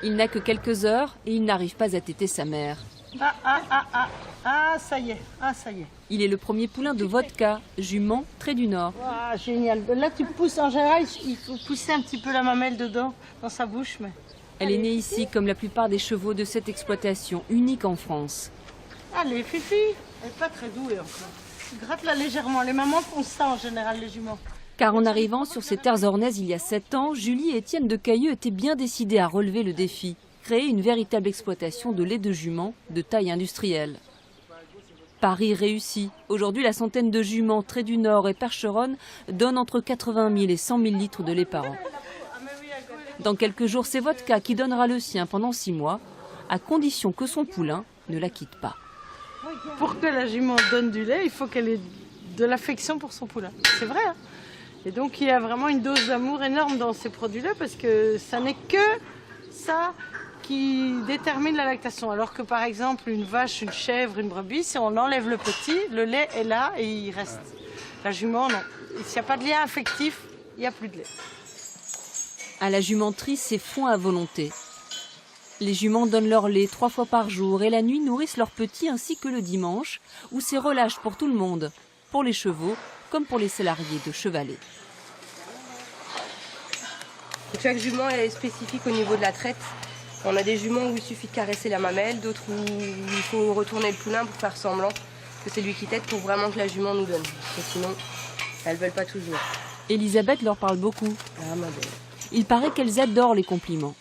Il n'a que quelques heures et il n'arrive pas à téter sa mère. Ça y est, ça y est. Il est le premier poulain de Vodka, jument Trait du Nord. Ah, génial. Là, tu pousses, en général, il faut pousser un petit peu la mamelle dedans, dans sa bouche. Mais... Elle est née ici, comme la plupart des chevaux de cette exploitation, unique en France. Allez, Fifi, elle n'est pas très douée encore. Gratte-la légèrement. Les mamans font ça en général, les juments. Car en arrivant sur ces terres ornaises il y a 7 ans, Julie et Étienne de Cailleux étaient bien décidés à relever le défi. Créer une véritable exploitation de lait de jument de taille industrielle. Pari réussi. Aujourd'hui, la centaine de juments Trait du Nord et Percheronne donne entre 80 000 et 100 000 litres de lait par an. Dans quelques jours, c'est Vodka qui donnera le sien pendant 6 mois, à condition que son poulain ne la quitte pas. Pour que la jument donne du lait, il faut qu'elle ait de l'affection pour son poulain. C'est vrai, hein. Et donc, il y a vraiment une dose d'amour énorme dans ces produits-là parce que ça n'est que ça qui détermine la lactation. Alors que par exemple, une vache, une chèvre, une brebis, si on enlève le petit, le lait est là et il reste. La jument, non. S'il n'y a pas de lien affectif, il n'y a plus de lait. À la jumenterie, c'est foin à volonté. Les juments donnent leur lait 3 fois par jour et la nuit nourrissent leurs petits ainsi que le dimanche, où c'est relâche pour tout le monde, pour les chevaux comme pour les salariés de Chevalet. Chaque jument est spécifique au niveau de la traite. On a des juments où il suffit de caresser la mamelle, d'autres où il faut retourner le poulain pour faire semblant que c'est lui qui tète pour vraiment que la jument nous donne. Parce que sinon, elles ne veulent pas toujours. Elisabeth leur parle beaucoup. Ah, ma belle. Il paraît qu'elles adorent les compliments.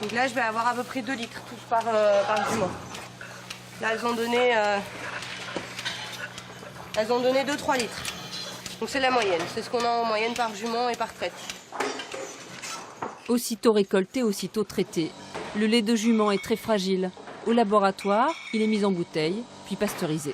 Donc là, je vais avoir à peu près 2 litres tous par jument. Là, elles ont donné 2-3 litres. Donc c'est la moyenne. C'est ce qu'on a en moyenne par jument et par traite. Aussitôt récolté, aussitôt traité. Le lait de jument est très fragile. Au laboratoire, il est mis en bouteille, puis pasteurisé.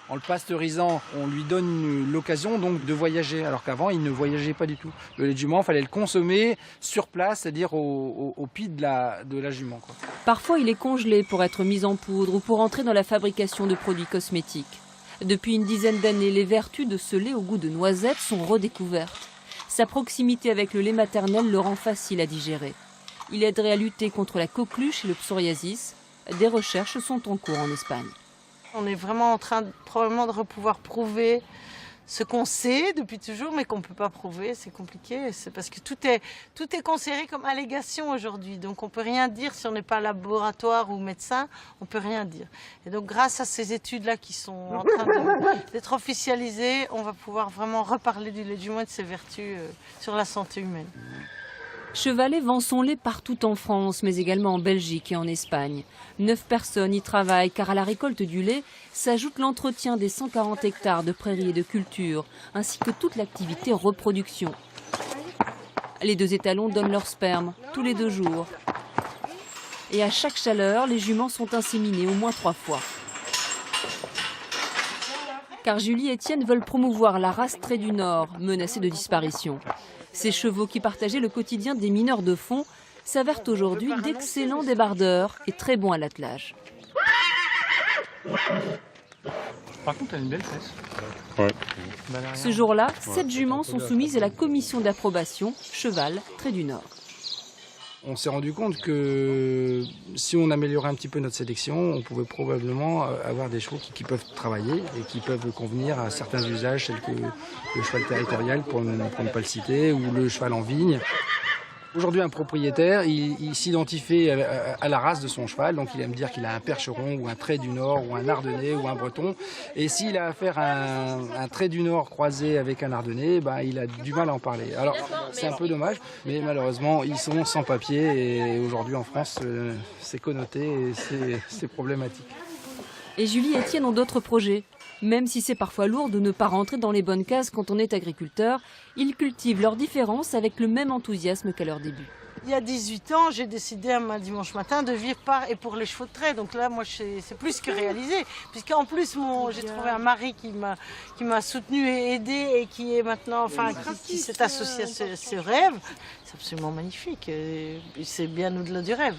En le pasteurisant, on lui donne l'occasion donc de voyager, alors qu'avant, il ne voyageait pas du tout. Le lait de jument, il fallait le consommer sur place, c'est-à-dire au pied de la jument, quoi. Parfois, il est congelé pour être mis en poudre ou pour entrer dans la fabrication de produits cosmétiques. Depuis une dizaine d'années, les vertus de ce lait au goût de noisette sont redécouvertes. Sa proximité avec le lait maternel le rend facile à digérer. Il aiderait à lutter contre la coqueluche et le psoriasis. Des recherches sont en cours en Espagne. On est vraiment en train probablement de pouvoir prouver ce qu'on sait depuis toujours, mais qu'on ne peut pas prouver. C'est compliqué. C'est parce que tout est considéré comme allégation aujourd'hui. Donc on ne peut rien dire si on n'est pas laboratoire ou médecin. On ne peut rien dire. Et donc grâce à ces études-là qui sont en train d'être officialisées, on va pouvoir vraiment reparler du lait de jument et de ses vertus sur la santé humaine. Chevalet vend son lait partout en France, mais également en Belgique et en Espagne. 9 personnes y travaillent car à la récolte du lait s'ajoute l'entretien des 140 hectares de prairies et de cultures, ainsi que toute l'activité reproduction. Les 2 étalons donnent leur sperme tous les 2 jours. Et à chaque chaleur, les juments sont inséminés au moins 3 fois. Car Julie et Étienne veulent promouvoir la race Trait du Nord, menacée de disparition. Ces chevaux qui partageaient le quotidien des mineurs de fond s'avèrent aujourd'hui d'excellents débardeurs et très bons à l'attelage. Par contre, elle a une belle fesse. Ouais. Ce jour-là, 7 juments sont soumises à la commission d'approbation Cheval Trait du Nord. On s'est rendu compte que si on améliorait un petit peu notre sélection, on pouvait probablement avoir des chevaux qui peuvent travailler et qui peuvent convenir à certains usages, tels que le cheval territorial, pour ne pas le citer, ou le cheval en vigne. Aujourd'hui, un propriétaire, il s'identifie à la race de son cheval, donc il va me dire qu'il a un percheron ou un trait du Nord ou un ardennais ou un breton. Et s'il a affaire à un trait du Nord croisé avec un ardennais, il a du mal à en parler. Alors c'est un peu dommage, mais malheureusement ils sont sans papier et aujourd'hui en France c'est connoté et c'est problématique. Et Julie et Étienne ont d'autres projets. Même si c'est parfois lourd de ne pas rentrer dans les bonnes cases quand on est agriculteur, ils cultivent leurs différences avec le même enthousiasme qu'à leur début. Il y a 18 ans, j'ai décidé un dimanche matin de vivre par et pour les chevaux de trait. Donc là, moi, c'est plus que réalisé. Puisqu'en plus, j'ai trouvé un mari qui m'a soutenu et aidé et qui est maintenant, qui s'est associé à ce rêve. C'est absolument magnifique. C'est bien au-delà du rêve.